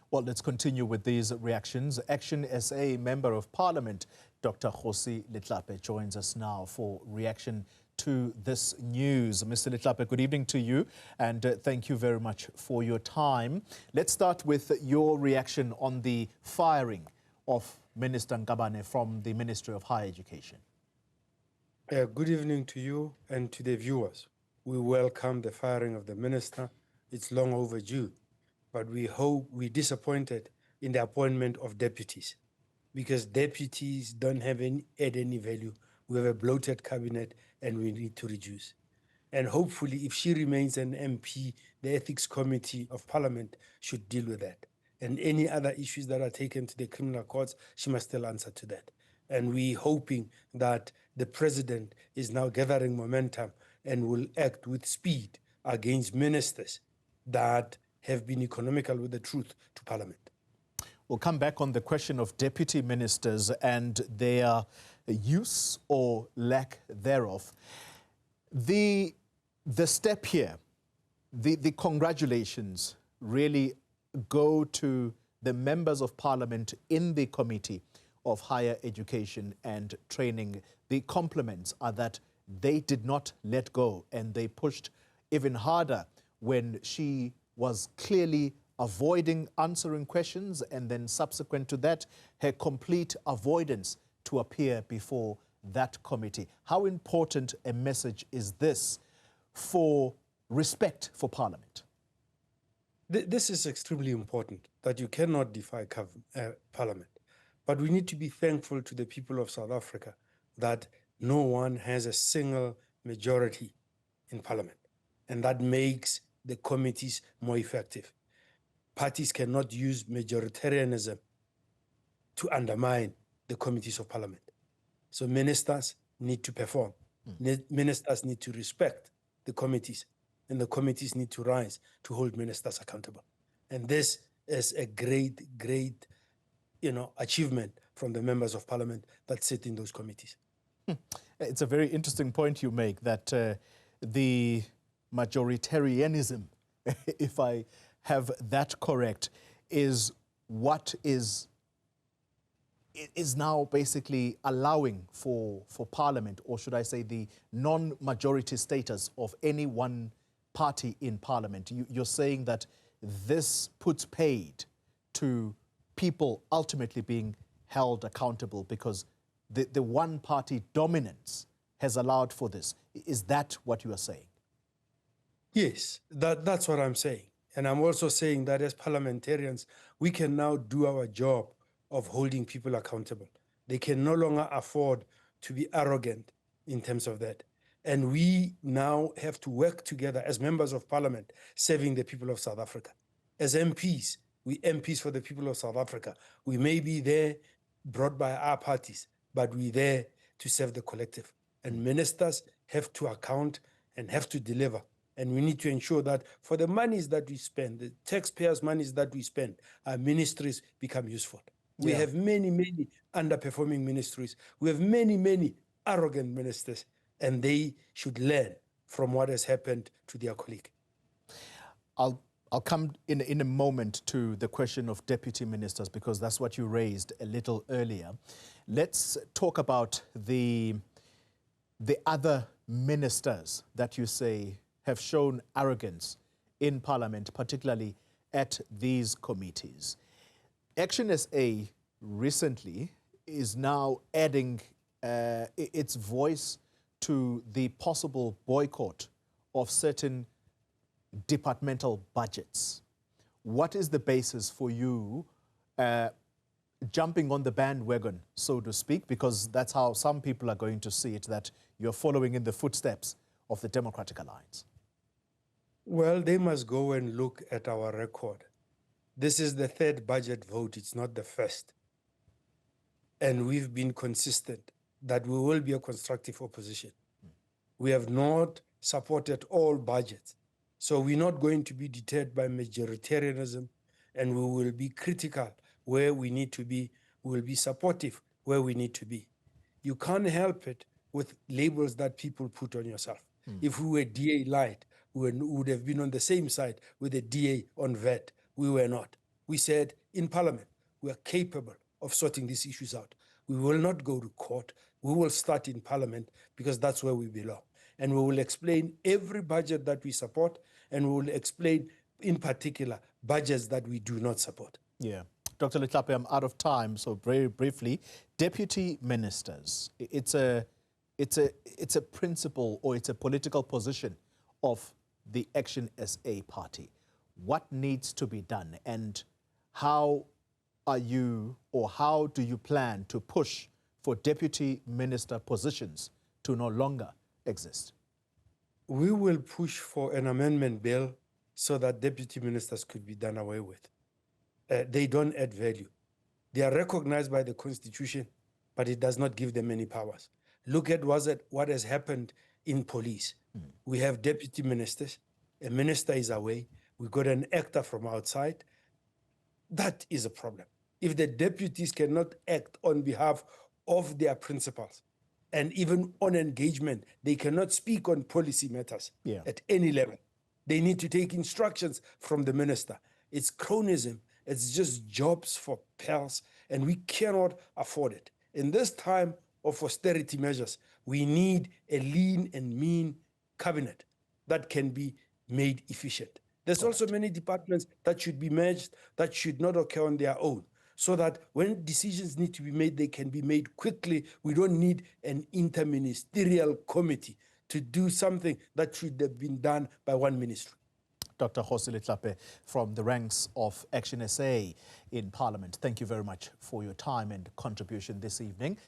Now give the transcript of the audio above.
Well, let's continue with these reactions. ActionSA Member of Parliament, Dr. Kgosi Letlape, joins us now for reaction to this news. Mr. Letlape, good evening to you, and thank you very much for your time. Let's start with your reaction on the firing of Minister Nkabane from the Ministry of Higher Education. Good evening to you and to the viewers. We welcome the firing of the minister. It's long overdue, but we're disappointed in the appointment of deputies, because deputies don't add any value. We have a bloated cabinet and we need to reduce. And hopefully, if she remains an MP, the Ethics Committee of Parliament should deal with that. And any other issues that are taken to the criminal courts, she must still answer to that. And we're hoping that the president is now gathering momentum and will act with speed against ministers that have been economical with the truth to Parliament. We'll come back on the question of deputy ministers and their use or lack thereof. The step here, the congratulations really go to the members of Parliament in the Committee of Higher Education and Training. The compliments are that they did not let go and they pushed even harder when she was clearly avoiding answering questions, and then subsequent to that, her complete avoidance to appear before that committee. How important a message is this for respect for Parliament? This is extremely important, that you cannot defy Parliament. But we need to be thankful to the people of South Africa that no one has a single majority in Parliament, and that makes the committees more effective. Parties cannot use majoritarianism to undermine the committees of Parliament. So ministers need to perform. Ministers need to respect the committees, and the committees need to rise to hold ministers accountable. And this is a great achievement from the members of Parliament that sit in those committees. It's a very interesting point you make, that the majoritarianism, if I have that correct, is what is now basically allowing for Parliament, or should I say the non-majority status of any one party in Parliament. You're saying that this puts paid to people ultimately being held accountable because the one-party dominance has allowed for this. Is that what you are saying? Yes, that's what I'm saying. And I'm also saying that as parliamentarians, we can now do our job of holding people accountable. They can no longer afford to be arrogant in terms of that. And we now have to work together as members of Parliament, serving the people of South Africa. As MPs, we MPs for the people of South Africa. We may be there brought by our parties, but we're there to serve the collective. And ministers have to account and have to deliver. And we need to ensure that for the monies that we spend, the taxpayers' monies that we spend, our ministries become useful. We have many underperforming ministries. We have many arrogant ministers, and they should learn from what has happened to their colleague. I'll come in a moment to the question of deputy ministers, because that's what you raised a little earlier. Let's talk about the other ministers that you say have shown arrogance in Parliament, particularly at these committees. ActionSA recently is now adding its voice to the possible boycott of certain departmental budgets. What is the basis for you jumping on the bandwagon, so to speak, because that's how some people are going to see it, that you're following in the footsteps of the Democratic Alliance? Well, they must go and look at our record. This is the third budget vote, it's not the first. And we've been consistent that we will be a constructive opposition. We have not supported all budgets. So we're not going to be deterred by majoritarianism, and we will be critical where we need to be. We will be supportive where we need to be. You can't help it with labels that people put on yourself. If we were DA light, we would have been on the same side with the DA on VAT. We were not. we said in Parliament, we are capable of sorting these issues out. We will not go to court. We will start in Parliament because that's where we belong. And we will explain every budget that we support, and we will explain, in particular, budgets that we do not support. Yeah. Dr. Letlape, I'm out of time, so very briefly, deputy ministers, it's a principle or it's a political position of the ActionSA party. What needs to be done, and how are you, or how do you plan to push for deputy minister positions to no longer exist? We will push for an amendment bill so that deputy ministers could be done away with. They don't add value. They are recognized by the Constitution, but it does not give them any powers. Look at what has happened in police. We have deputy ministers. A minister is away. We got an actor from outside. That is a problem. If the deputies cannot act on behalf of their principals, and even on engagement, they cannot speak on policy matters at any level. They need to take instructions from the minister. It's cronyism. It's just jobs for pals, and we cannot afford it. In this time of austerity measures, we need a lean and mean cabinet that can be made efficient. There's also many departments that should be merged, that should not occur on their own, so that when decisions need to be made, they can be made quickly. We don't need an interministerial committee to do something that should have been done by one ministry. Dr. Kgosi Letlape from the ranks of ActionSA in Parliament, thank you very much for your time and contribution this evening.